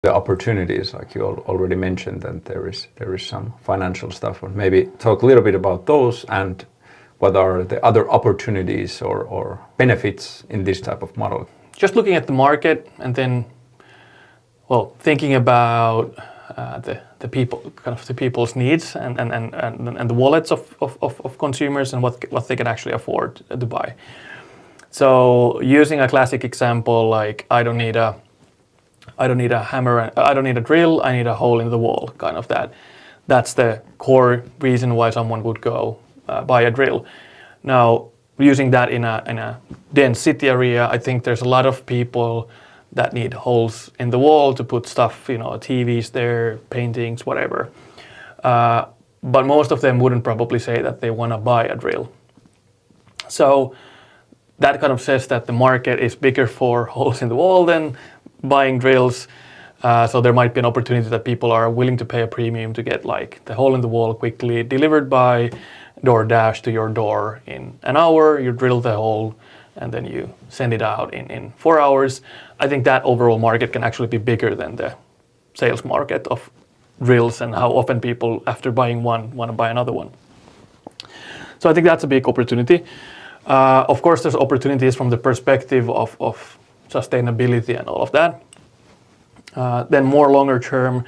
the opportunities, like you already mentioned, that there is some financial stuff, and maybe talk a little bit about those and what are the other opportunities or benefits in this type of model. Just looking at the market and then, well, thinking about the people, kind of the people's needs and the wallets of consumers and what they can actually afford to buy. So using a classic example, like I don't need a hammer, I don't need a drill, I need a hole in the wall, kind of that. That's the core reason why someone would go buy a drill. Now, using that in a dense city area, I think there's a lot of people that need holes in the wall to put stuff, TVs there, paintings, whatever. But most of them wouldn't probably say that they want to buy a drill. So that kind of says that the market is bigger for holes in the wall than buying drills. So there might be an opportunity that people are willing to pay a premium to get like the hole in the wall quickly delivered by DoorDash to your door in an hour. You drill the hole and then you send it out in 4 hours. I think that overall market can actually be bigger than the sales market of drills and how often people, after buying one, want to buy another one. So I think that's a big opportunity. Of course, there's opportunities from the perspective of sustainability and all of that. Then more longer term,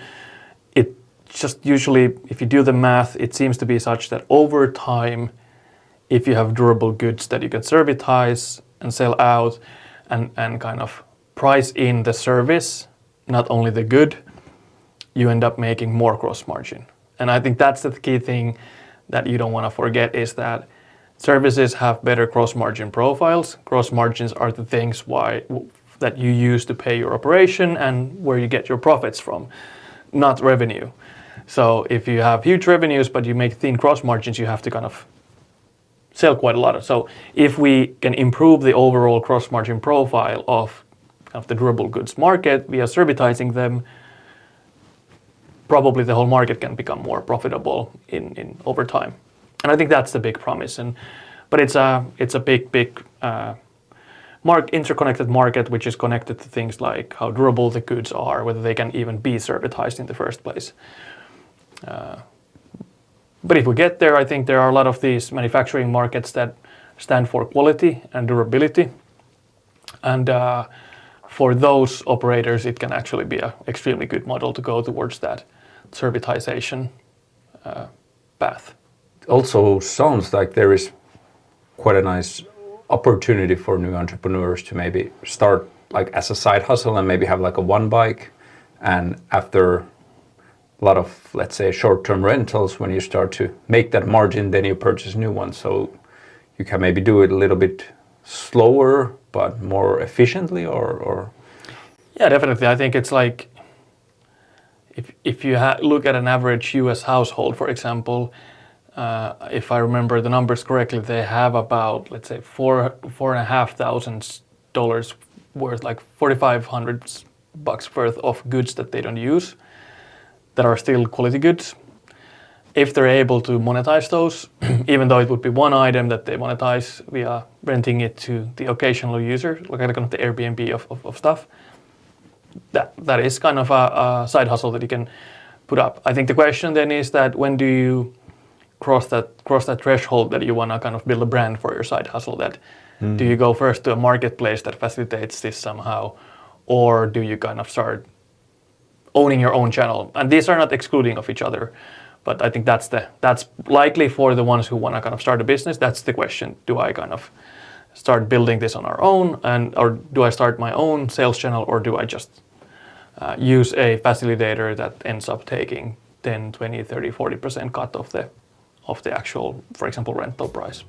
it just usually, if you do the math, it seems to be such that over time, if you have durable goods that you can servitize and sell out and kind of price in the service, not only the good, you end up making more gross margin. And I think that's the key thing that you don't want to forget, is that services have better gross margin profiles. Gross margins are the things that you use to pay your operation and where you get your profits from, not revenue. So if you have huge revenues but you make thin gross margins, you have to kind of sell quite a lot. So if we can improve the overall gross margin profile of the durable goods market via servitizing them, probably the whole market can become more profitable in over time. And I think that's the big promise. But it's a big interconnected market, which is connected to things like how durable the goods are, whether they can even be servitized in the first place. But if we get there, I think there are a lot of these manufacturing markets that stand for quality and durability. And for those operators, it can actually be an extremely good model to go towards that servitization path. It also sounds like there is quite a nice opportunity for new entrepreneurs to maybe start like as a side hustle and maybe have like a one bike, and after a lot of, let's say, short-term rentals, when you start to make that margin, then you purchase new ones. So you can maybe do it a little bit slower but more efficiently, or Yeah, definitely. I think it's like if you look at an average US household, for example, if I remember the numbers correctly, they have about, let's say, $4,500 worth, like $4,500 worth of goods that they don't use, that are still quality goods. If they're able to monetize those, even though it would be one item that they monetize via renting it to the occasional user, like kind of the Airbnb of stuff, that is kind of a side hustle that you can put up. I think the question then is that when do you cross that threshold that you want to kind of build a brand for your side hustle? That do you go first to a marketplace that facilitates this somehow, or do you kind of start owning your own channel? And these are not excluding of each other, but I think that's likely for the ones who want to kind of start a business. That's the question: do I kind of start building this on our own, or do I start my own sales channel, or do I just use a facilitator that ends up taking 10, 20, 30, 40% cut of the actual, for example, rental price?